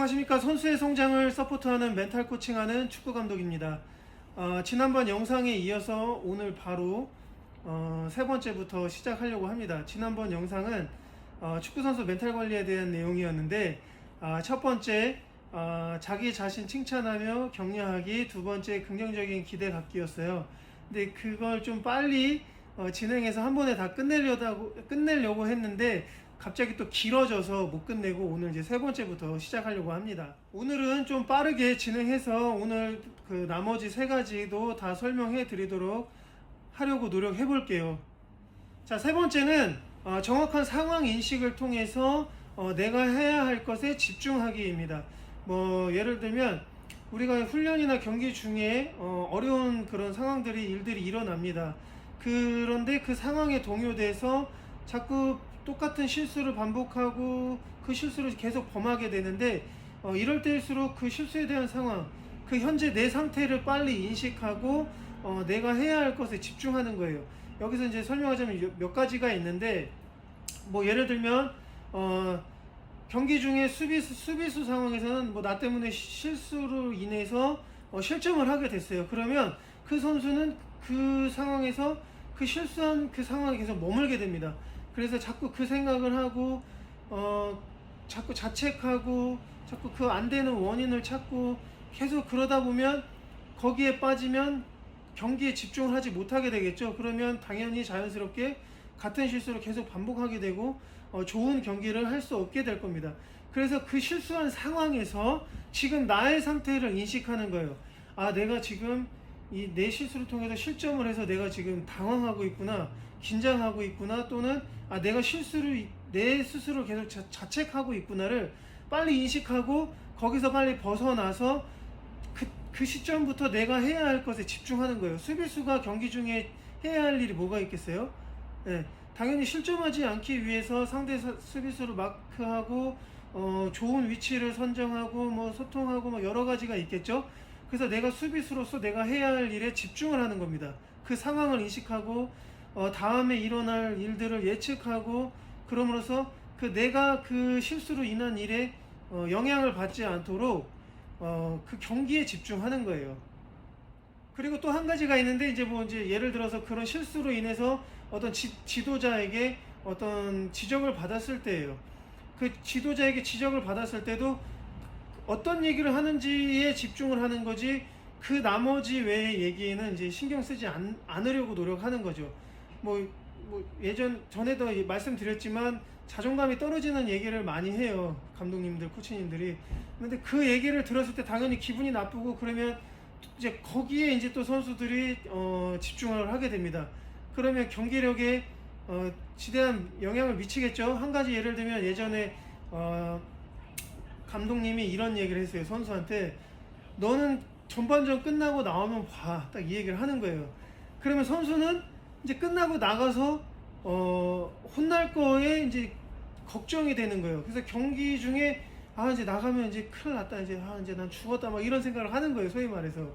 안녕하십니까. 선수의 성장을 서포트하는 멘탈 코칭하는 축구 감독입니다. 지난번 영상에 이어서 오늘 바로 세 번째부터 시작하려고 합니다. 지난번 영상은 축구 선수 멘탈 관리에 대한 내용이었는데, 첫 번째 자기 자신 칭찬하며 격려하기, 두 번째 긍정적인 기대 갖기였어요. 근데 그걸 좀 빨리 진행해서 한 번에 다 끝내려고 했는데 갑자기 또 길어져서 못 끝내고 오늘 이제 세 번째부터 시작하려고 합니다. 오늘은 좀 빠르게 진행해서 오늘 그 나머지 세 가지도 다 설명해 드리도록 하려고 노력해 볼게요. 자, 세 번째는 정확한 상황 인식을 통해서 내가 해야 할 것에 집중하기입니다. 예를 들면 우리가 훈련이나 경기 중에 어려운 그런 상황들이 일들이 일어납니다. 그런데 그 상황에 동요돼서 자꾸 똑같은 실수를 반복하고 그 실수를 계속 범하게 되는데, 이럴 때일수록 그 실수에 대한 상황, 그 현재 내 상태를 빨리 인식하고 내가 해야 할 것에 집중하는 거예요. 여기서 이제 설명하자면 몇 가지가 있는데, 예를 들면 경기 중에 수비수 상황에서는 나 때문에 실수로 인해서 실점을 하게 됐어요. 그러면 그 선수는 그 상황에서 그 실수한 그 상황에 계속 머물게 됩니다. 그래서 자꾸 그 생각을 하고 자꾸 자책하고 자꾸 그 안 되는 원인을 찾고 계속 그러다 보면 거기에 빠지면 경기에 집중을 하지 못하게 되겠죠. 그러면 당연히 자연스럽게 같은 실수를 계속 반복하게 되고 좋은 경기를 할 수 없게 될 겁니다. 그래서 그 실수한 상황에서 지금 나의 상태를 인식하는 거예요. 내가 지금 내 실수를 통해서 실점을 해서 내가 지금 당황하고 있구나, 긴장하고 있구나, 또는 내가 내 스스로 계속 자책하고 있구나를 빨리 인식하고 거기서 빨리 벗어나서 그 시점부터 내가 해야 할 것에 집중하는 거예요. 수비수가 경기 중에 해야 할 일이 뭐가 있겠어요? 네, 당연히 실점하지 않기 위해서 상대 수비수를 마크하고 좋은 위치를 선정하고 소통하고 여러 가지가 있겠죠. 그래서 내가 수비수로서 내가 해야 할 일에 집중을 하는 겁니다. 그 상황을 인식하고 다음에 일어날 일들을 예측하고, 그럼으로써 내가 그 실수로 인한 일에 영향을 받지 않도록 그 경기에 집중하는 거예요. 그리고 또 한 가지가 있는데, 이제 예를 들어서 그런 실수로 인해서 어떤 지도자에게 어떤 지적을 받았을 때예요. 그 지도자에게 지적을 받았을 때도 어떤 얘기를 하는지에 집중을 하는 거지, 그 나머지 외의 얘기에는 이제 신경 쓰지 않으려고 노력하는 거죠. 전에도 말씀드렸지만 자존감이 떨어지는 얘기를 많이 해요. 감독님들, 코치님들이. 근데 그 얘기를 들었을 때 당연히 기분이 나쁘고, 그러면 이제 거기에 이제 또 선수들이 집중을 하게 됩니다. 그러면 경기력에 지대한 영향을 미치겠죠. 한 가지 예를 들면, 예전에 감독님이 이런 얘기를 했어요. 선수한테 너는 전반전 끝나고 나오면 봐, 딱 이 얘기를 하는 거예요. 그러면 선수는 이제 끝나고 나가서 혼날 거에 이제 걱정이 되는 거예요. 그래서 경기 중에 이제 나가면 이제 큰일 났다, 이제 난 죽었다, 이런 생각을 하는 거예요, 소위 말해서.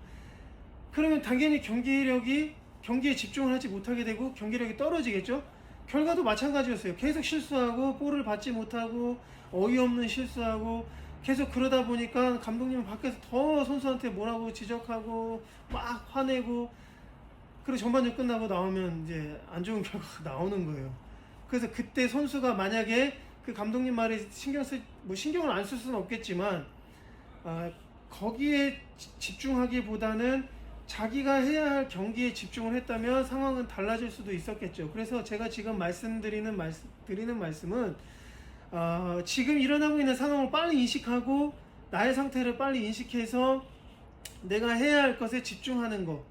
그러면 당연히 경기에 집중을 하지 못하게 되고 경기력이 떨어지겠죠. 결과도 마찬가지였어요. 계속 실수하고 볼을 받지 못하고 어이없는 실수하고 계속 그러다 보니까 감독님은 밖에서 더 선수한테 뭐라고 지적하고 막 화내고, 그리고 전반전 끝나고 나오면 이제 안 좋은 결과가 나오는 거예요. 그래서 그때 선수가 만약에 그 감독님 말에 신경을 안 쓸 수는 없겠지만 거기에 집중하기보다는 자기가 해야 할 경기에 집중을 했다면 상황은 달라질 수도 있었겠죠. 그래서 제가 지금 드리는 말씀은 지금 일어나고 있는 상황을 빨리 인식하고 나의 상태를 빨리 인식해서 내가 해야 할 것에 집중하기입니다.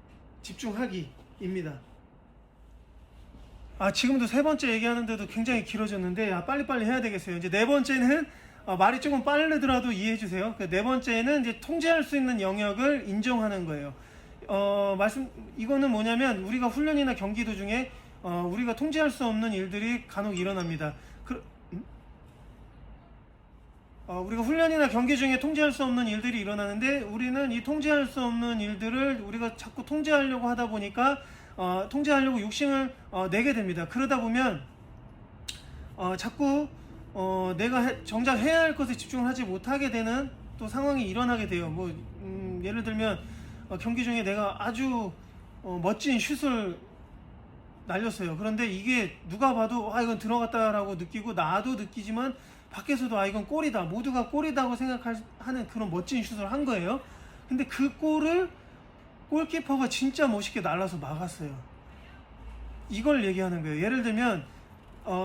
지금도 세 번째 얘기하는데도 굉장히 길어졌는데 빨리빨리 해야 되겠어요. 이제 네 번째는 말이 조금 빠르더라도 이해해 주세요. 네 번째는 이제 통제할 수 있는 영역을 인정하는 거예요. 이거는 뭐냐면, 우리가 훈련이나 경기 도중에 우리가 통제할 수 없는 일들이 간혹 일어납니다. 우리가 훈련이나 경기 중에 통제할 수 없는 일들이 일어나는데, 우리는 이 통제할 수 없는 일들을 우리가 자꾸 통제하려고 하다 보니까 통제하려고 욕심을 내게 됩니다. 그러다 보면 자꾸 내가 정작 해야 할 것에 집중을 하지 못하게 되는 또 상황이 일어나게 돼요. 뭐 예를 들면 경기 중에 내가 아주 멋진 슛을 날렸어요. 그런데 이게 누가 봐도 이건 들어갔다라고 느끼고 나도 느끼지만 밖에서도 이건 골이다, 모두가 골이다고 생각하는 그런 멋진 슛을 한 거예요. 근데 그 골을 골키퍼가 진짜 멋있게 날라서 막았어요. 이걸 얘기하는 거예요. 예를 들면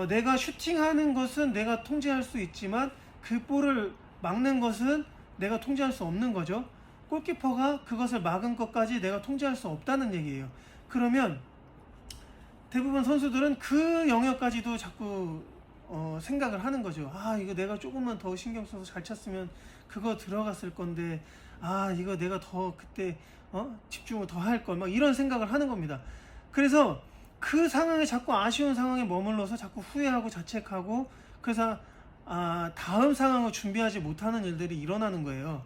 내가 슈팅하는 것은 내가 통제할 수 있지만 그 볼을 막는 것은 내가 통제할 수 없는 거죠. 골키퍼가 그것을 막은 것까지 내가 통제할 수 없다는 얘기예요. 그러면 대부분 선수들은 그 영역까지도 자꾸 생각을 하는 거죠. 이거 내가 조금만 더 신경 써서 잘 찼으면 그거 들어갔을 건데, 이거 내가 더 그때 집중을 더 할 걸, 막 이런 생각을 하는 겁니다. 그래서 그 상황에 자꾸 아쉬운 상황에 머물러서 자꾸 후회하고 자책하고, 그래서 다음 상황을 준비하지 못하는 일들이 일어나는 거예요.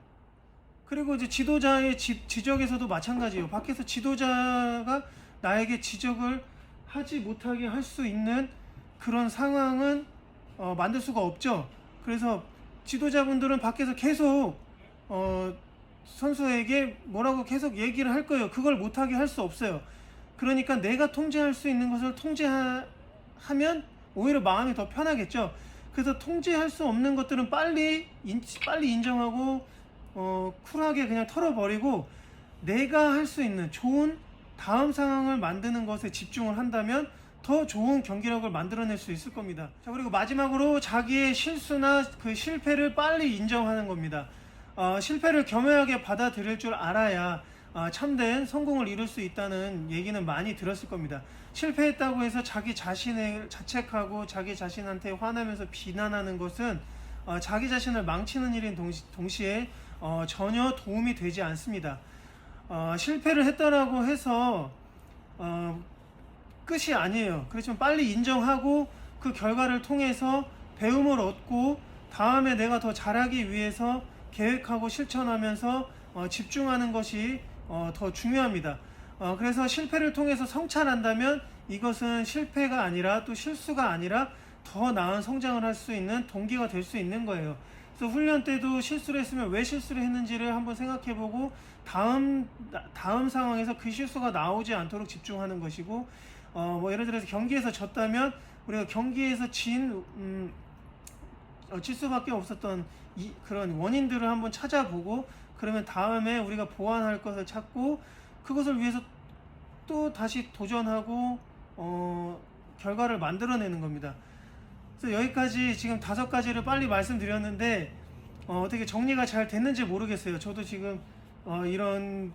그리고 이제 지도자의 지적에서도 마찬가지예요. 밖에서 지도자가 나에게 지적을 하지 못하게 할 수 있는 그런 상황은 만들 수가 없죠. 그래서 지도자분들은 밖에서 계속 선수에게 뭐라고 계속 얘기를 할 거예요. 그걸 못하게 할 수 없어요. 그러니까 내가 통제할 수 있는 것을 통제하면 오히려 마음이 더 편하겠죠. 그래서 통제할 수 없는 것들은 빨리 인정하고 쿨하게 그냥 털어버리고, 내가 할 수 있는 좋은 다음 상황을 만드는 것에 집중을 한다면 더 좋은 경기력을 만들어낼 수 있을 겁니다. 자, 그리고 마지막으로 자기의 실수나 그 실패를 빨리 인정하는 겁니다. 실패를 겸허하게 받아들일 줄 알아야 참된 성공을 이룰 수 있다는 얘기는 많이 들었을 겁니다. 실패했다고 해서 자기 자신을 자책하고 자기 자신한테 화나면서 비난하는 것은 자기 자신을 망치는 일인 동시에 전혀 도움이 되지 않습니다. 실패를 했다라고 해서 끝이 아니에요. 그렇지만 빨리 인정하고 그 결과를 통해서 배움을 얻고 다음에 내가 더 잘하기 위해서 계획하고 실천하면서 집중하는 것이 더 중요합니다. 그래서 실패를 통해서 성찰한다면 이것은 실패가 아니라 또 실수가 아니라 더 나은 성장을 할 수 있는 동기가 될 수 있는 거예요. 그래서 훈련 때도 실수를 했으면 왜 실수를 했는지를 한번 생각해보고 다음 상황에서 그 실수가 나오지 않도록 집중하는 것이고, 뭐 예를 들어서 경기에서 졌다면 우리가 경기에서 질 수밖에 없었던 그런 원인들을 한번 찾아보고, 그러면 다음에 우리가 보완할 것을 찾고 그것을 위해서 또 다시 도전하고 결과를 만들어내는 겁니다. 그래서 여기까지 지금 5가지를 빨리 말씀드렸는데 어떻게 정리가 잘 됐는지 모르겠어요. 저도 지금 이런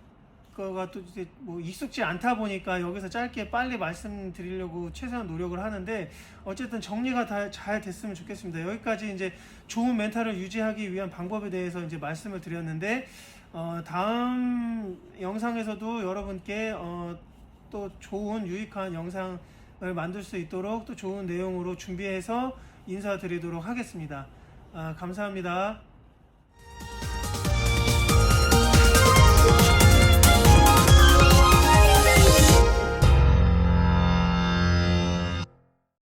거가 또 이제 뭐 익숙지 않다 보니까 여기서 짧게 빨리 말씀드리려고 최대한 노력을 하는데, 어쨌든 정리가 다 잘 됐으면 좋겠습니다. 여기까지 이제 좋은 멘탈을 유지하기 위한 방법에 대해서 이제 말씀을 드렸는데, 다음 영상에서도 여러분께 또 좋은 유익한 영상을 만들 수 있도록 또 좋은 내용으로 준비해서 인사드리도록 하겠습니다. 감사합니다.